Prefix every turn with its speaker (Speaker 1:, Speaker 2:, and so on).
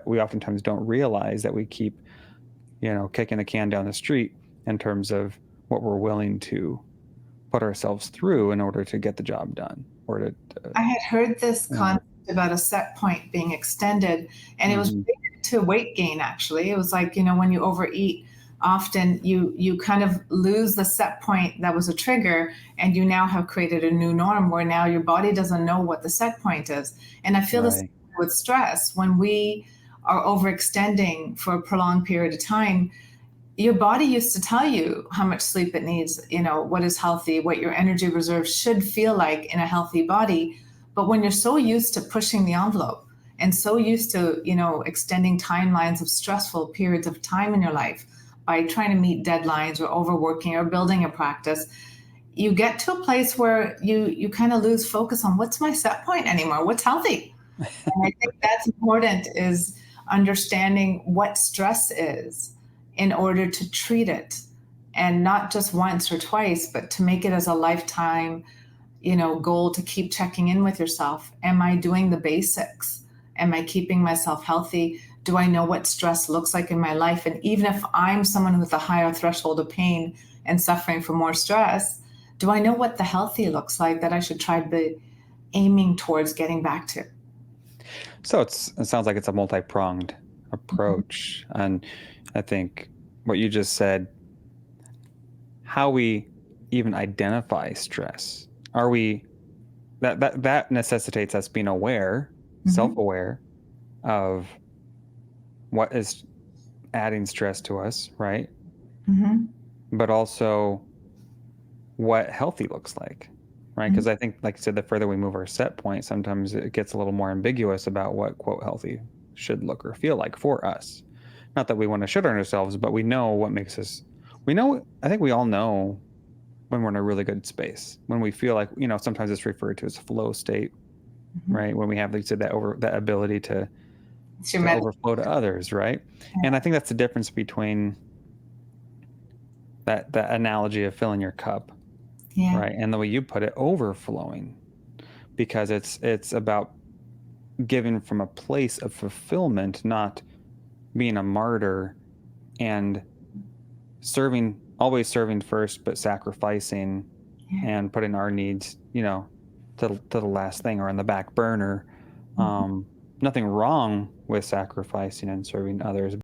Speaker 1: we oftentimes don't realize that we keep, kicking the can down the street in terms of what we're willing to put ourselves through in order to get the job done or
Speaker 2: I had heard this
Speaker 1: yeah.
Speaker 2: concept about a set point being extended, and it was
Speaker 1: Mhm.
Speaker 2: related to weight gain, actually. It was like, when you overeat, often you kind of lose the set point that was a trigger, and you now have created a new norm where now your body doesn't know what the set point is. And I feel this
Speaker 1: Right.
Speaker 2: with stress. When we are overextending for a prolonged period of time, your body used to tell you how much sleep it needs, what is healthy, what your energy reserve should feel like in a healthy body. But when you're so used to pushing the envelope and so used to, extending timelines of stressful periods of time in your life by trying to meet deadlines or overworking or building a practice, you get to a place where you kind of lose focus on what's my set point anymore, what's healthy. And I think that's important, is understanding what stress is in order to treat it, and not just once or twice, but to make it as a lifetime, goal to keep checking in with yourself. Am I doing the basics? Am I keeping myself healthy? Do I know what stress looks like in my life? And even if I'm someone with a higher threshold of pain and suffering from more stress, do I know what the healthy looks like that I should try to be aiming towards getting back to?
Speaker 1: So it sounds like it's a multi-pronged approach. And I think what you just said, how we even identify stress, are we that necessitates us being aware,
Speaker 2: Mm-hmm.
Speaker 1: self-aware of what is adding stress to us, right?
Speaker 2: Mm-hmm.
Speaker 1: But also what healthy looks like, right? Because I think, like you said, the further we move our set point, sometimes it gets a little more ambiguous about what, quote, healthy should look or feel like for us. Not that we want to shit on ourselves, but we know what makes us, I think we all know when we're in a really good space, when we feel like, sometimes it's referred to as flow state,
Speaker 2: Mm-hmm.
Speaker 1: right? When we have, like you said, that ability
Speaker 2: It's your
Speaker 1: to
Speaker 2: medical.
Speaker 1: overflow to others, right? And I think that's the difference between that analogy of filling your cup,
Speaker 2: Yeah.
Speaker 1: right? And the way you put it, overflowing, because it's about giving from a place of fulfillment, not being a martyr and always serving first, but sacrificing
Speaker 2: Yeah.
Speaker 1: and putting our needs, to the last thing or on the back burner.
Speaker 2: Mhm.
Speaker 1: Nothing wrong with sacrificing and serving others,